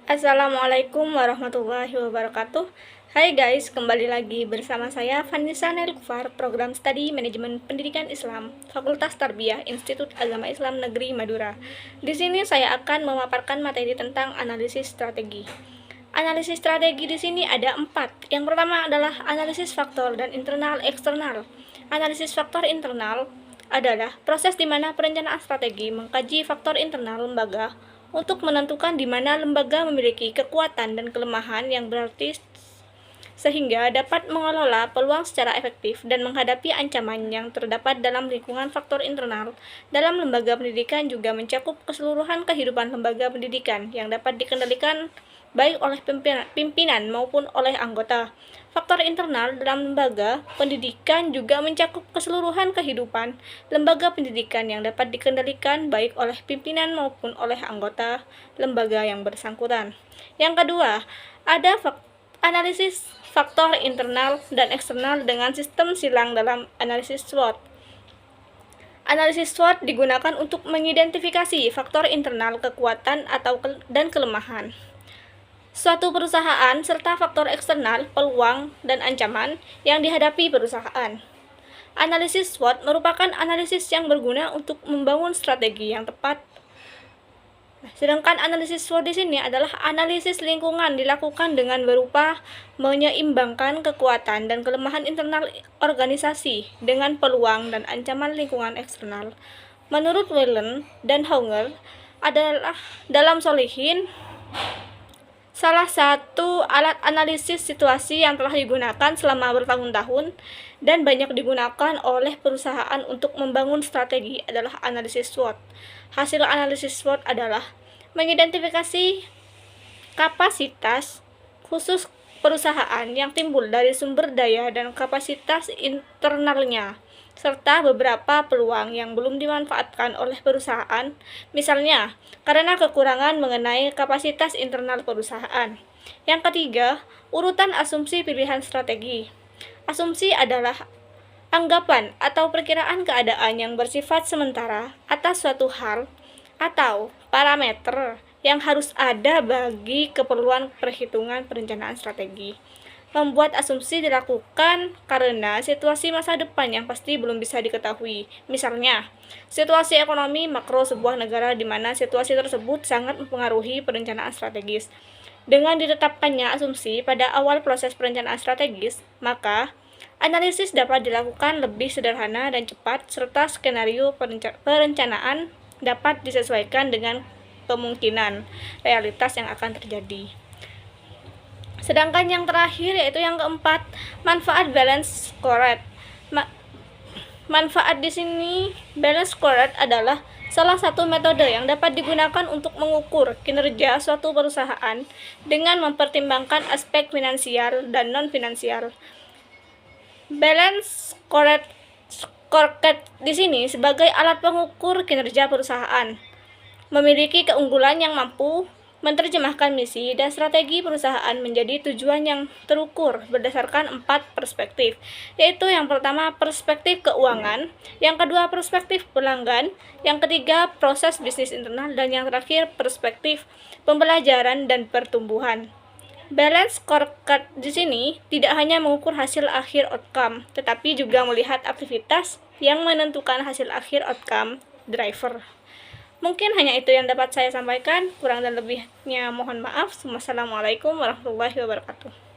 Assalamualaikum warahmatullahi wabarakatuh. Hai guys, kembali lagi bersama saya Vanessa Nelkufar, Program Studi Manajemen Pendidikan Islam, Fakultas Tarbiyah Institut Agama Islam Negeri Madura. Di sini saya akan memaparkan materi tentang analisis strategi. Analisis strategi di sini ada 4. Yang pertama adalah analisis faktor dan internal eksternal. Analisis faktor internal adalah proses di mana perencanaan strategi mengkaji faktor internal lembaga untuk menentukan di mana lembaga memiliki kekuatan dan kelemahan yang berarti sehingga dapat mengelola peluang secara efektif dan menghadapi ancaman yang terdapat dalam lingkungan. Faktor internal dalam lembaga pendidikan juga mencakup keseluruhan kehidupan lembaga pendidikan yang dapat dikendalikan baik oleh pimpinan maupun oleh anggota. Faktor internal dalam lembaga pendidikan juga mencakup keseluruhan kehidupan lembaga pendidikan yang dapat dikendalikan baik oleh pimpinan maupun oleh anggota lembaga yang bersangkutan. Yang kedua, ada analisis faktor internal dan eksternal dengan sistem silang dalam analisis SWOT. Analisis SWOT digunakan untuk mengidentifikasi faktor internal kekuatan dan kelemahan suatu perusahaan serta faktor eksternal, peluang, dan ancaman yang dihadapi perusahaan. Analisis SWOT merupakan analisis yang berguna untuk membangun strategi yang tepat. Sedangkan analisis SWOT di sini adalah analisis lingkungan dilakukan dengan berupa menyeimbangkan kekuatan dan kelemahan internal organisasi dengan peluang dan ancaman lingkungan eksternal. Menurut Whelan dan Hauger adalah dalam Solihin salah satu alat analisis situasi yang telah digunakan selama bertahun-tahun dan banyak digunakan oleh perusahaan untuk membangun strategi adalah analisis SWOT. Hasil analisis SWOT adalah mengidentifikasi kapasitas khusus perusahaan yang timbul dari sumber daya dan kapasitas internalnya, serta beberapa peluang yang belum dimanfaatkan oleh perusahaan, misalnya karena kekurangan mengenai kapasitas internal perusahaan. Yang ketiga, urutan asumsi pilihan strategi. Asumsi adalah anggapan atau perkiraan keadaan yang bersifat sementara atas suatu hal atau parameter yang harus ada bagi keperluan perhitungan perencanaan strategi. Membuat asumsi dilakukan karena situasi masa depan yang pasti belum bisa diketahui. Misalnya, situasi ekonomi makro sebuah negara di mana situasi tersebut sangat mempengaruhi perencanaan strategis. Dengan ditetapkannya asumsi pada awal proses perencanaan strategis, maka analisis dapat dilakukan lebih sederhana dan cepat, serta skenario perencanaan dapat disesuaikan dengan kemungkinan realitas yang akan terjadi. Sedangkan yang terakhir yaitu yang keempat, manfaat balance scorecard. Manfaat di sini balance scorecard adalah salah satu metode yang dapat digunakan untuk mengukur kinerja suatu perusahaan dengan mempertimbangkan aspek finansial dan non-finansial. Balance scorecard di sini sebagai alat pengukur kinerja perusahaan memiliki keunggulan yang mampu menerjemahkan misi dan strategi perusahaan menjadi tujuan yang terukur berdasarkan 4 perspektif, yaitu yang pertama perspektif keuangan, yang kedua perspektif pelanggan, yang ketiga proses bisnis internal, dan yang terakhir perspektif pembelajaran dan pertumbuhan. Balance scorecard di sini tidak hanya mengukur hasil akhir outcome, tetapi juga melihat aktivitas yang menentukan hasil akhir outcome driver. Mungkin hanya itu yang dapat saya sampaikan, kurang dan lebihnya mohon maaf. Wassalamualaikum warahmatullahi wabarakatuh.